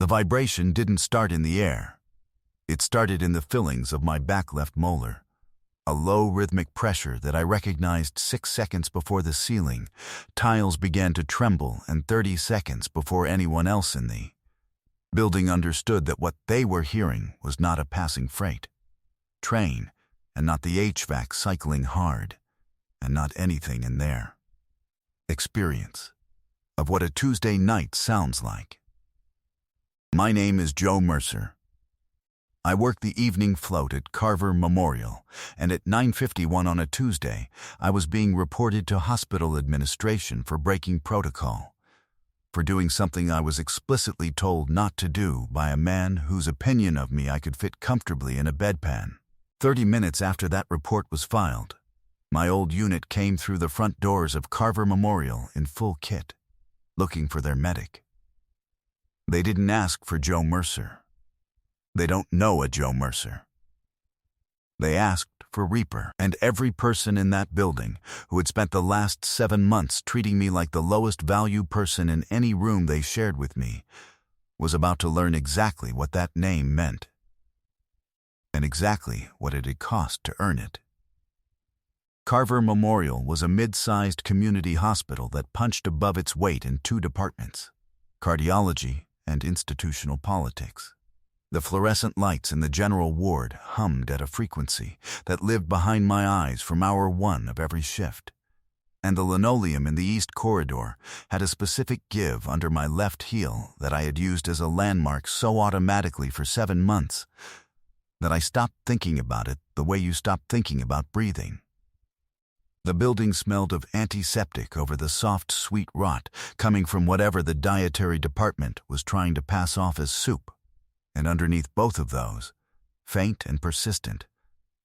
The vibration didn't start in the air. It started in the fillings of my back left molar. A low rhythmic pressure that I recognized 6 seconds before the ceiling. Tiles began to tremble, and 30 seconds before anyone else in the building understood that what they were hearing was not a passing freight train, and not the HVAC cycling hard, and not anything in their experience of what a Tuesday night sounds like. My name is Joe Mercer. I work the evening float at Carver Memorial, and at 9:51 on a Tuesday, I was being reported to hospital administration for breaking protocol, for doing something I was explicitly told not to do by a man whose opinion of me I could fit comfortably in a bedpan. 30 minutes after that report was filed, my old unit came through the front doors of Carver Memorial in full kit, looking for their medic. They didn't ask for Joe Mercer. They don't know a Joe Mercer. They asked for Reaper, and every person in that building who had spent the last 7 months treating me like the lowest value person in any room they shared with me was about to learn exactly what that name meant, and exactly what it had cost to earn it. Carver Memorial was a mid-sized community hospital that punched above its weight in 2 departments, cardiology and institutional politics. The fluorescent lights in the general ward hummed at a frequency that lived behind my eyes from hour 1 of every shift, and the linoleum in the east corridor had a specific give under my left heel that I had used as a landmark so automatically for 7 months that I stopped thinking about it the way you stop thinking about breathing. The building smelled of antiseptic over the soft, sweet rot coming from whatever the dietary department was trying to pass off as soup. And underneath both of those, faint and persistent,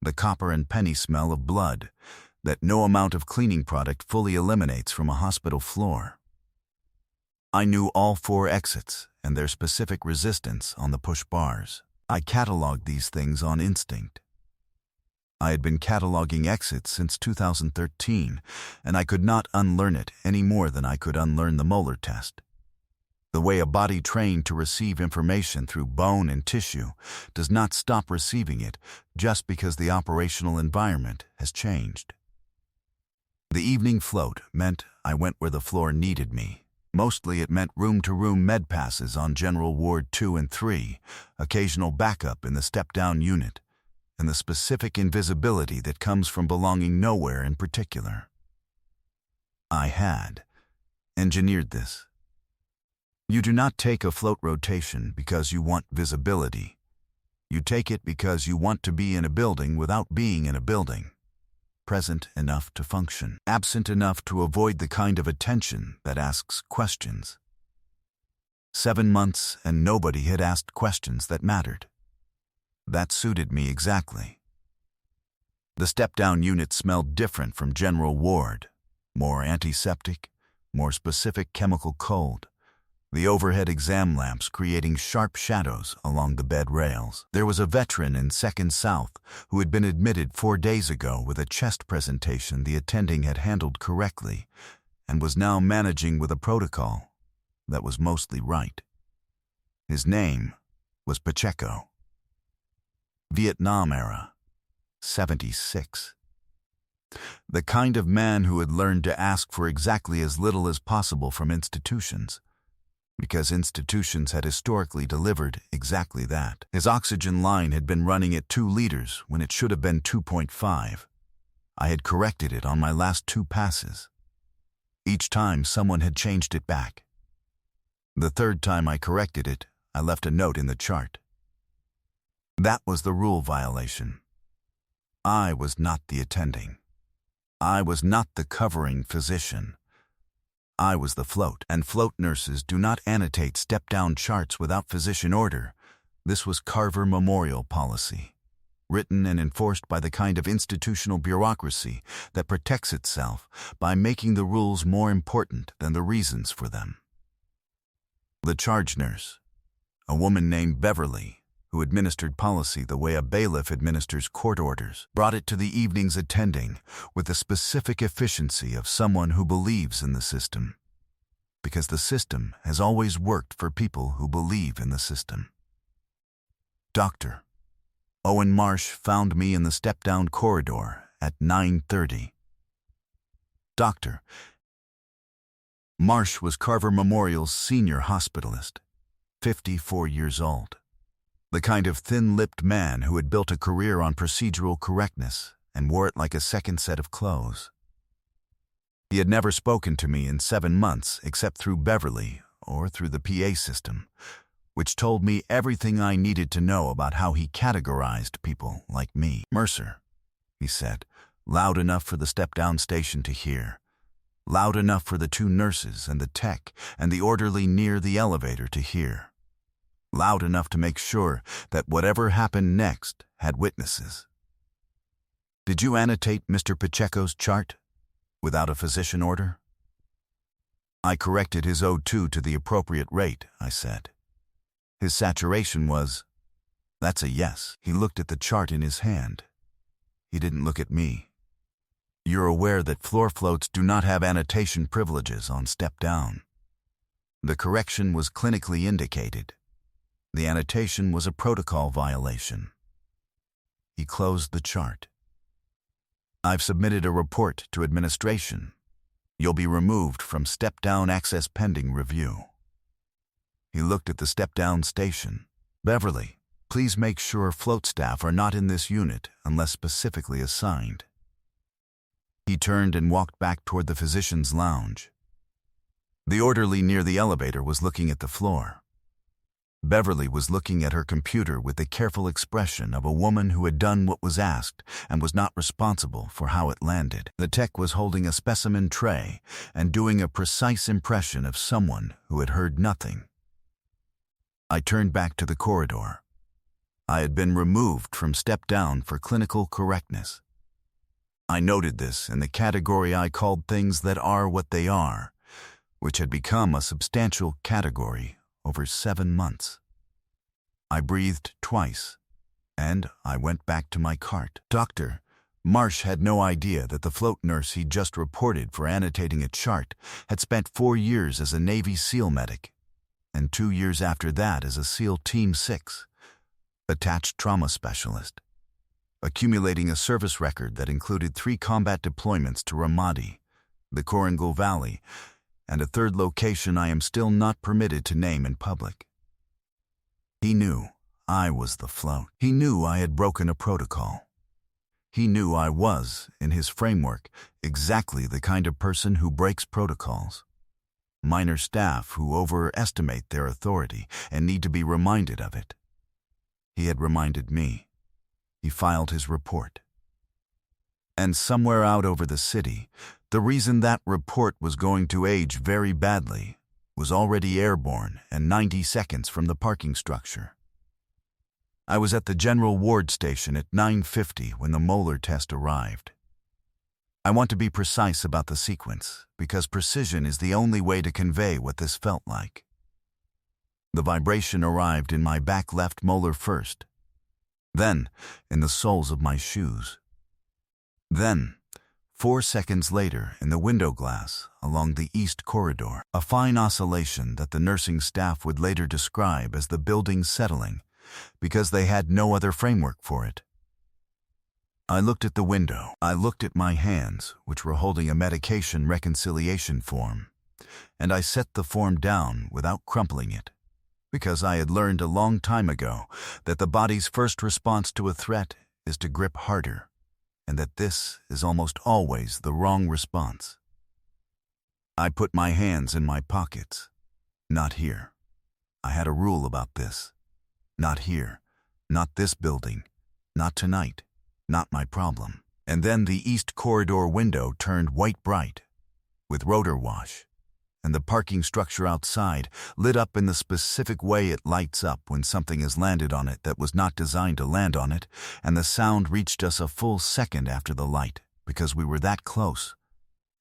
the copper and penny smell of blood that no amount of cleaning product fully eliminates from a hospital floor. I knew all 4 exits and their specific resistance on the push bars. I cataloged these things on instinct. I had been cataloging exits since 2013, and I could not unlearn it any more than I could unlearn the molar test. The way a body trained to receive information through bone and tissue does not stop receiving it just because the operational environment has changed. The evening float meant I went where the floor needed me. Mostly it meant room-to-room med passes on General Ward 2 and 3, occasional backup in the step-down unit, and the specific invisibility that comes from belonging nowhere in particular. I had engineered this. You do not take a float rotation because you want visibility. You take it because you want to be in a building without being in a building. Present enough to function, absent enough to avoid the kind of attention that asks questions. 7 months and nobody had asked questions that mattered. That suited me exactly. The step-down unit smelled different from general ward, more antiseptic, more specific chemical cold. The overhead exam lamps creating sharp shadows along the bed rails. There was a veteran in 2nd South who had been admitted 4 days ago with a chest presentation the attending had handled correctly and was now managing with a protocol that was mostly right. His name was Pacheco. Vietnam era, 76. The kind of man who had learned to ask for exactly as little as possible from institutions, because institutions had historically delivered exactly that. His oxygen line had been running at 2 liters when it should have been 2.5. I had corrected it on my last 2 passes. Each time someone had changed it back. The 3rd time I corrected it, I left a note in the chart. That was the rule violation. I was not the attending. I was not the covering physician. I was the float, and float nurses do not annotate step-down charts without physician order. This was Carver Memorial policy, written and enforced by the kind of institutional bureaucracy that protects itself by making the rules more important than the reasons for them. The charge nurse, a woman named Beverly, who administered policy the way a bailiff administers court orders, brought it to the evening's attending with the specific efficiency of someone who believes in the system. because the system has always worked for people who believe in the system. Dr. Owen Marsh found me in the step-down corridor at 9:30. Dr. Marsh was Carver Memorial's senior hospitalist, 54 years old. The kind of thin-lipped man who had built a career on procedural correctness and wore it like a second set of clothes. He had never spoken to me in 7 months except through Beverly or through the PA system, which told me everything I needed to know about how he categorized people like me. "Mercer," he said, loud enough for the step-down station to hear, loud enough for the 2 nurses and the tech and the orderly near the elevator to hear, loud enough to make sure that whatever happened next had witnesses. "Did you annotate Mr. Pacheco's chart without a physician order?" "I corrected his O2 to the appropriate rate," I said. His saturation was, "That's a yes." He looked at the chart in his hand. He didn't look at me. "You're aware that floor floats do not have annotation privileges on step down." The correction was clinically indicated. The annotation was a protocol violation. He closed the chart. "I've submitted a report to administration. You'll be removed from step-down access pending review." He looked at the step-down station. "Beverly, please make sure float staff are not in this unit unless specifically assigned." He turned and walked back toward the physician's lounge. The orderly near the elevator was looking at the floor. Beverly was looking at her computer with the careful expression of a woman who had done what was asked and was not responsible for how it landed. The tech was holding a specimen tray and doing a precise impression of someone who had heard nothing. I turned back to the corridor. I had been removed from step down for clinical correctness. I noted this in the category I called things that are what they are, which had become a substantial category over 7 months. I breathed twice, and I went back to my cart. Dr. Marsh had no idea that the float nurse he'd just reported for annotating a chart had spent 4 years as a Navy SEAL medic, and 2 years after that as a SEAL Team 6, attached trauma specialist, accumulating a service record that included 3 combat deployments to Ramadi, the Korangal Valley, and a 3rd location I am still not permitted to name in public. He knew I was the float. He knew I had broken a protocol. He knew I was, in his framework, exactly the kind of person who breaks protocols. Minor staff who overestimate their authority and need to be reminded of it. He had reminded me. He filed his report. And somewhere out over the city, the reason that report was going to age very badly was already airborne and 90 seconds from the parking structure. I was at the general ward station at 9:50 when the molar test arrived. I want to be precise about the sequence, because precision is the only way to convey what this felt like. The vibration arrived in my back left molar first, then in the soles of my shoes. Then, 4 seconds later, in the window glass along the east corridor, a fine oscillation that the nursing staff would later describe as the building settling, because they had no other framework for it. I looked at the window. I looked at my hands, which were holding a medication reconciliation form, and I set the form down without crumpling it, because I had learned a long time ago that the body's first response to a threat is to grip harder, and that this is almost always the wrong response. I put my hands in my pockets. Not here. I had a rule about this. Not here. Not this building. Not tonight. Not my problem. And then the east corridor window turned white bright, with rotor wash, and the parking structure outside lit up in the specific way it lights up when something has landed on it that was not designed to land on it, and the sound reached us a full second after the light, because we were that close,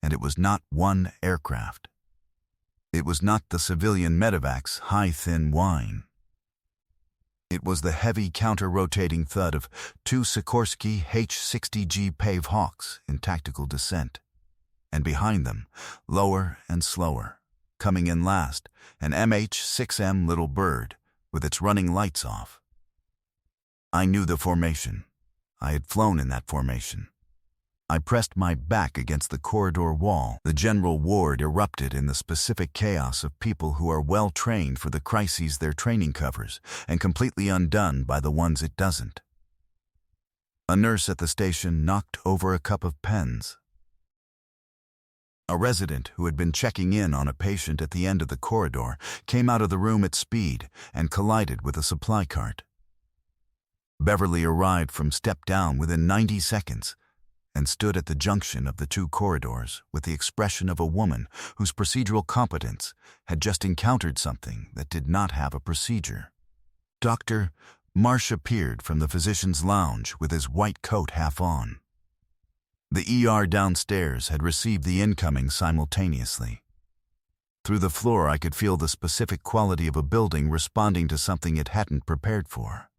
and it was not one aircraft. It was not the civilian medevac's high-thin whine. It was the heavy counter-rotating thud of 2 Sikorsky H-60G Pave Hawks in tactical descent, and behind them, lower and slower, coming in last, an MH-6M Little Bird, with its running lights off. I knew the formation. I had flown in that formation. I pressed my back against the corridor wall. The general ward erupted in the specific chaos of people who are well trained for the crises their training covers, and completely undone by the ones it doesn't. A nurse at the station knocked over a cup of pens. A resident who had been checking in on a patient at the end of the corridor came out of the room at speed and collided with a supply cart. Beverly arrived from step down within 90 seconds and stood at the junction of the two corridors with the expression of a woman whose procedural competence had just encountered something that did not have a procedure. Dr. Marsh appeared from the physician's lounge with his white coat half on. The ER downstairs had received the incoming simultaneously. Through the floor I could feel the specific quality of a building responding to something it hadn't prepared for.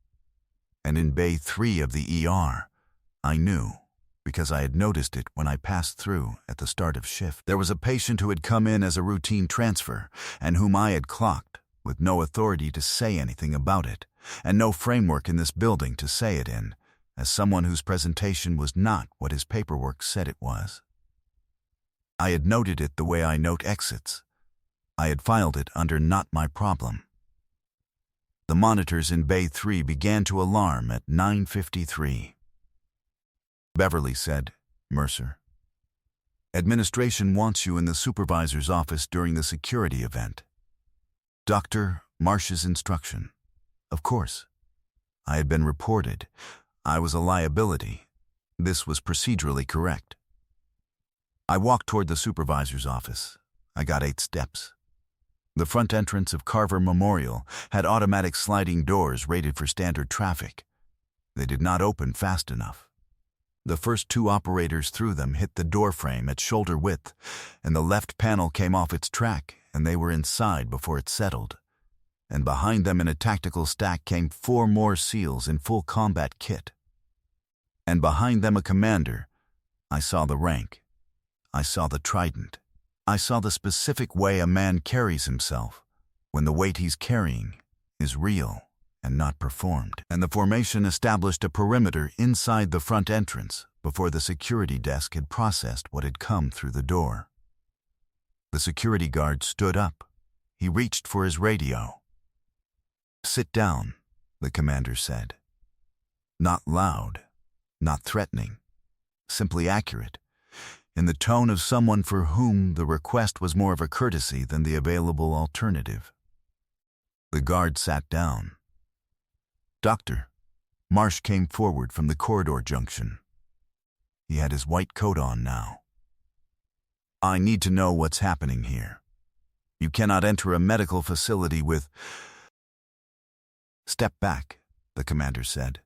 And in Bay 3 of the ER, I knew, because I had noticed it when I passed through at the start of shift. There was a patient who had come in as a routine transfer and whom I had clocked, with no authority to say anything about it, and no framework in this building to say it in, as someone whose presentation was not what his paperwork said it was. I had noted it the way I note exits. I had filed it under Not My Problem. The monitors in Bay 3 began to alarm at 9:53. Beverly said, "Mercer, administration wants you in the supervisor's office during the security event." Dr. Marsh's instruction. Of course. I had been reported. I was a liability. This was procedurally correct. I walked toward the supervisor's office. I got 8 steps. The front entrance of Carver Memorial had automatic sliding doors rated for standard traffic. They did not open fast enough. The first 2 operators through them hit the door frame at shoulder width, and the left panel came off its track, and they were inside before it settled. And behind them in a tactical stack came 4 more SEALs in full combat kit. And behind them a commander. I saw the rank. I saw the trident. I saw the specific way a man carries himself when the weight he's carrying is real and not performed. And the formation established a perimeter inside the front entrance before the security desk had processed what had come through the door. The security guard stood up. He reached for his radio. "Sit down," the commander said. Not loud, not threatening, simply accurate, in the tone of someone for whom the request was more of a courtesy than the available alternative. The guard sat down. "Doctor," Marsh came forward from the corridor junction. He had his white coat on now. "I need to know what's happening here. You cannot enter a medical facility with—" "Step back," the commander said.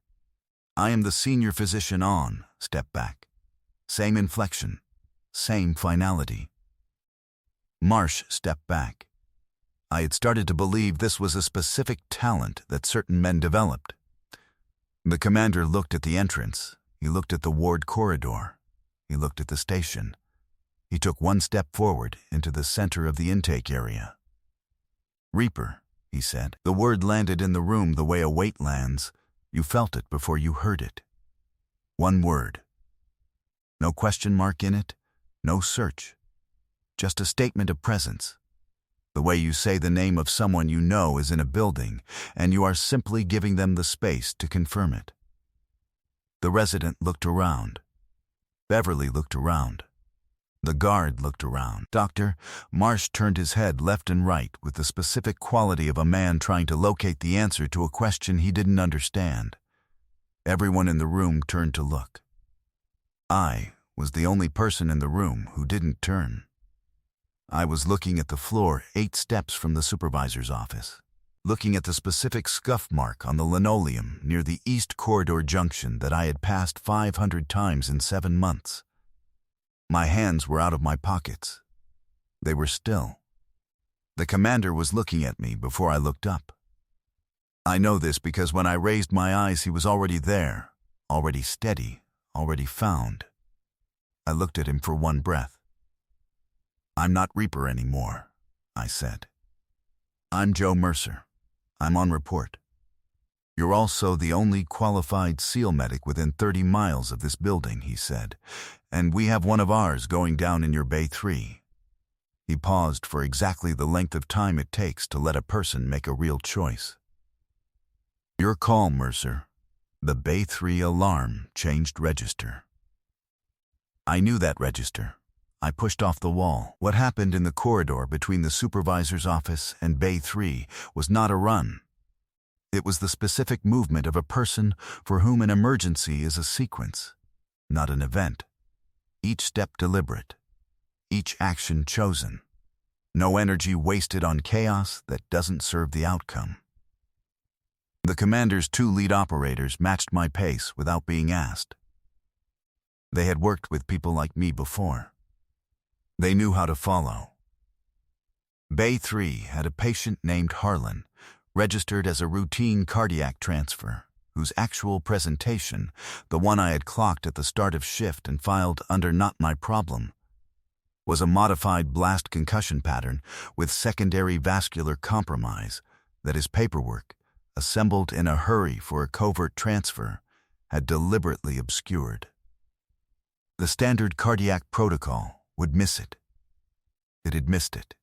"I am the senior physician on, step back. Same inflection, same finality." Marsh stepped back. I had started to believe this was a specific talent that certain men developed. The commander looked at the entrance. He looked at the ward corridor. He looked at the station. He took 1 step forward into the center of the intake area. "Reaper," he said. The word landed in the room the way a weight lands. You felt it before you heard it. 1 word. No question mark in it, no search. Just a statement of presence. The way you say the name of someone you know is in a building, and you are simply giving them the space to confirm it. The resident looked around. Beverly looked around. The guard looked around. Dr. Marsh turned his head left and right with the specific quality of a man trying to locate the answer to a question he didn't understand. Everyone in the room turned to look. I was the only person in the room who didn't turn. I was looking at the floor 8 steps from the supervisor's office, looking at the specific scuff mark on the linoleum near the East Corridor junction that I had passed 500 times in 7 months. My hands were out of my pockets. They were still. The commander was looking at me before I looked up. I know this because when I raised my eyes, he was already there, already steady, already found. I looked at him for 1 breath. "I'm not Reaper anymore," I said. I'm Joe Mercer. I'm on report. You're also the only qualified SEAL medic within 30 miles of this building, he said, and we have one of ours going down in your Bay 3. He paused for exactly the length of time it takes to let a person make a real choice. Your call, Mercer. The Bay 3 alarm changed register. I knew that register. I pushed off the wall. What happened in the corridor between the supervisor's office and Bay 3 was not a run. It was the specific movement of a person for whom an emergency is a sequence, not an event. Each step deliberate, each action chosen. No energy wasted on chaos that doesn't serve the outcome. The commander's 2 lead operators matched my pace without being asked. They had worked with people like me before. They knew how to follow. Bay 3 had a patient named Harlan, registered as a routine cardiac transfer, whose actual presentation, the one I had clocked at the start of shift and filed under Not My Problem, was a modified blast concussion pattern with secondary vascular compromise that his paperwork, assembled in a hurry for a covert transfer, had deliberately obscured. The standard cardiac protocol would miss it. It had missed it.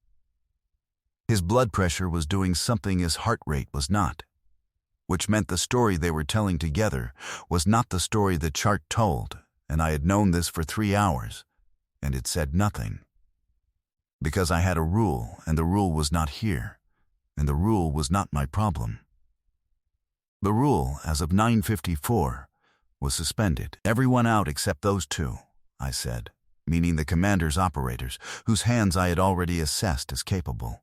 His blood pressure was doing something his heart rate was not, which meant the story they were telling together was not the story the chart told, and I had known this for 3 hours, and it said nothing. Because I had a rule, and the rule was not here, and the rule was not my problem. The rule, as of 9:54, was suspended. Everyone out except those 2, I said, meaning the commander's operators, whose hands I had already assessed as capable.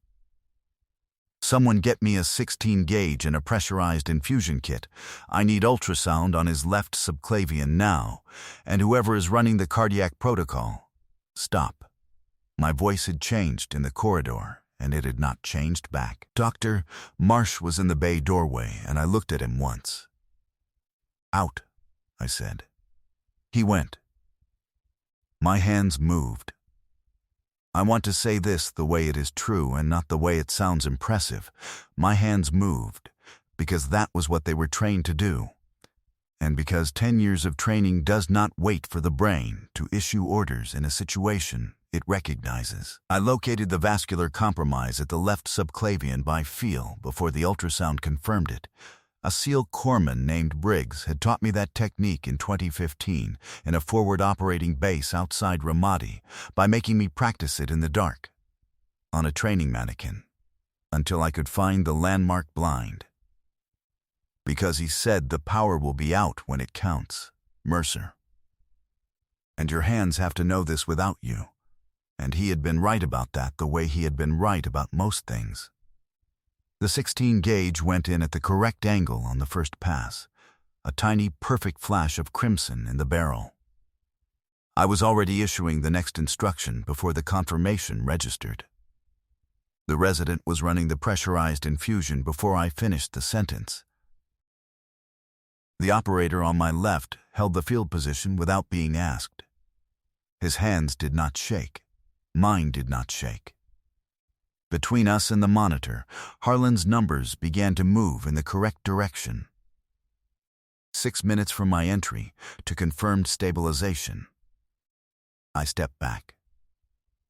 Someone get me a 16-gauge and a pressurized infusion kit. I need ultrasound on his left subclavian now, and whoever is running the cardiac protocol, stop. My voice had changed in the corridor, and it had not changed back. Dr. Marsh was in the bay doorway, and I looked at him once. Out, I said. He went. My hands moved. I want to say this the way it is true and not the way it sounds impressive. My hands moved, because that was what they were trained to do, and because 10 years of training does not wait for the brain to issue orders in a situation it recognizes. I located the vascular compromise at the left subclavian by feel before the ultrasound confirmed it. A SEAL corpsman named Briggs had taught me that technique in 2015 in a forward operating base outside Ramadi by making me practice it in the dark, on a training mannequin, until I could find the landmark blind. Because he said the power will be out when it counts, Mercer. And your hands have to know this without you. And he had been right about that the way he had been right about most things. The 16-gauge went in at the correct angle on the first pass, a tiny, perfect flash of crimson in the barrel. I was already issuing the next instruction before the confirmation registered. The resident was running the pressurized infusion before I finished the sentence. The operator on my left held the field position without being asked. His hands did not shake. Mine did not shake. Between us and the monitor, Harlan's numbers began to move in the correct direction. 6 minutes from my entry to confirmed stabilization. I stepped back.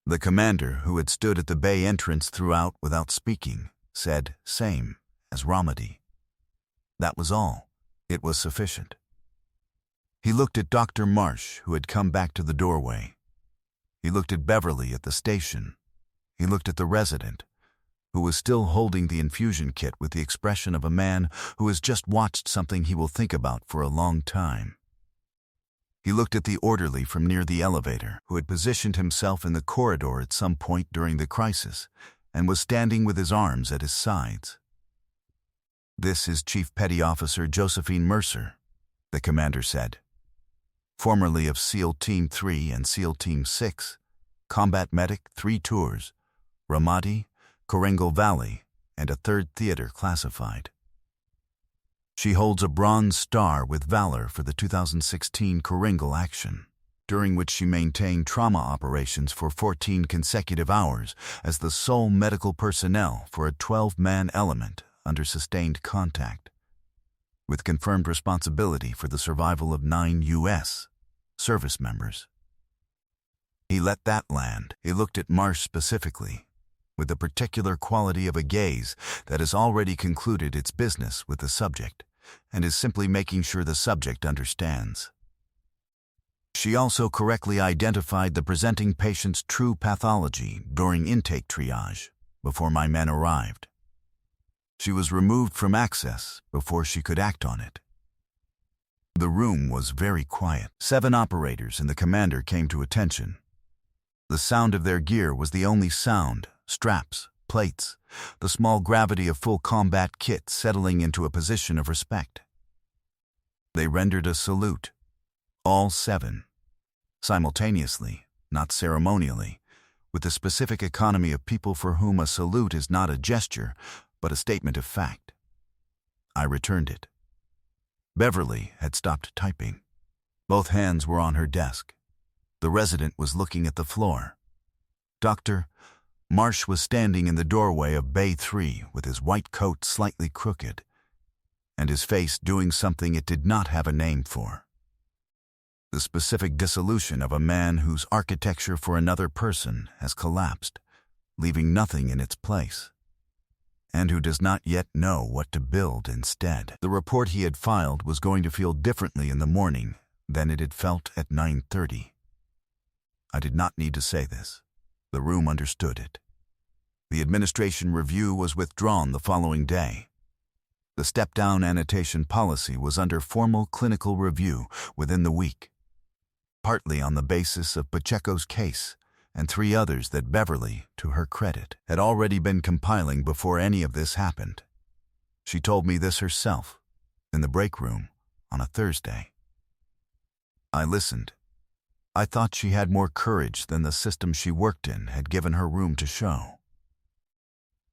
The commander, who had stood at the bay entrance throughout without speaking, said, "Same as Ramadi." That was all. It was sufficient. He looked at Dr. Marsh, who had come back to the doorway. He looked at Beverly at the station. He looked at the resident, who was still holding the infusion kit with the expression of a man who has just watched something he will think about for a long time. He looked at the orderly from near the elevator, who had positioned himself in the corridor at some point during the crisis and was standing with his arms at his sides. "This is Chief Petty Officer Josephine Mercer," the commander said. "Formerly of SEAL Team 3 and SEAL Team 6, combat medic, 3 tours, Ramadi, Korengal Valley, and a 3rd theater classified. She holds a Bronze Star with Valor for the 2016 Korengal action. during which she maintained trauma operations for 14 consecutive hours as the sole medical personnel for a 12-man element under sustained contact, with confirmed responsibility for the survival of 9 U.S. service members. He let that land. He looked at Marsh specifically, with the particular quality of a gaze that has already concluded its business with the subject and is simply making sure the subject understands. She also correctly identified the presenting patient's true pathology during intake triage before my men arrived. She was removed from access before she could act on it. The room was very quiet. 7 operators and the commander came to attention. The sound of their gear was the only sound: straps, plates, the small gravity of full combat kit settling into a position of respect. They rendered a salute, all 7, simultaneously, not ceremonially, with the specific economy of people for whom a salute is not a gesture, but a statement of fact. I returned it. Beverly had stopped typing. Both hands were on her desk. The resident was looking at the floor. Marsh was standing in the doorway of Bay 3 with his white coat slightly crooked, and his face doing something it did not have a name for. The specific dissolution of a man whose architecture for another person has collapsed, leaving nothing in its place, and who does not yet know what to build instead. The report he had filed was going to feel differently in the morning than it had felt at 9:30. I did not need to say this. The room understood it. The administration review was withdrawn the following day. The step-down annotation policy was under formal clinical review within the week, partly on the basis of Pacheco's case and 3 others that Beverly, to her credit, had already been compiling before any of this happened. She told me this herself, in the break room, on a Thursday. I listened. I thought she had more courage than the system she worked in had given her room to show.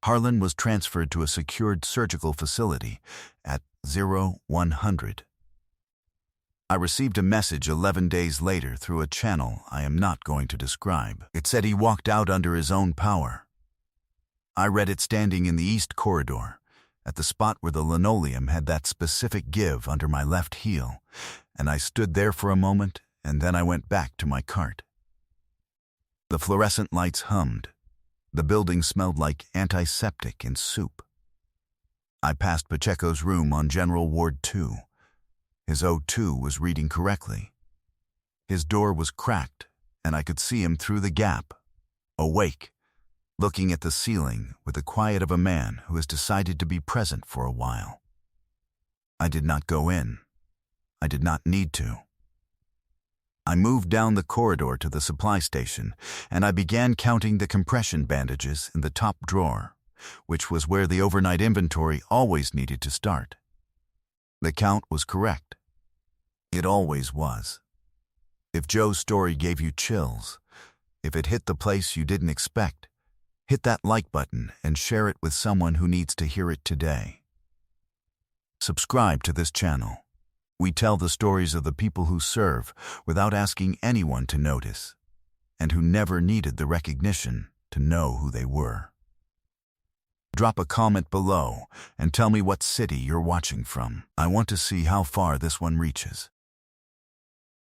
Harlan was transferred to a secured surgical facility at 0100. I received a message 11 days later through a channel I am not going to describe. It said he walked out under his own power. I read it standing in the east corridor, at the spot where the linoleum had that specific give under my left heel, and I stood there for a moment, and then I went back to my cart. The fluorescent lights hummed. The building smelled like antiseptic and soup. I passed Pacheco's room on General Ward 2. His O2 was reading correctly. His door was cracked, and I could see him through the gap, awake, looking at the ceiling with the quiet of a man who has decided to be present for a while. I did not go in. I did not need to. I moved down the corridor to the supply station, and I began counting the compression bandages in the top drawer, which was where the overnight inventory always needed to start. The count was correct. It always was. If Joe's story gave you chills, if it hit the place you didn't expect, hit that like button and share it with someone who needs to hear it today. Subscribe to this channel. We tell the stories of the people who serve without asking anyone to notice, and who never needed the recognition to know who they were. Drop a comment below and tell me what city you're watching from. I want to see how far this one reaches.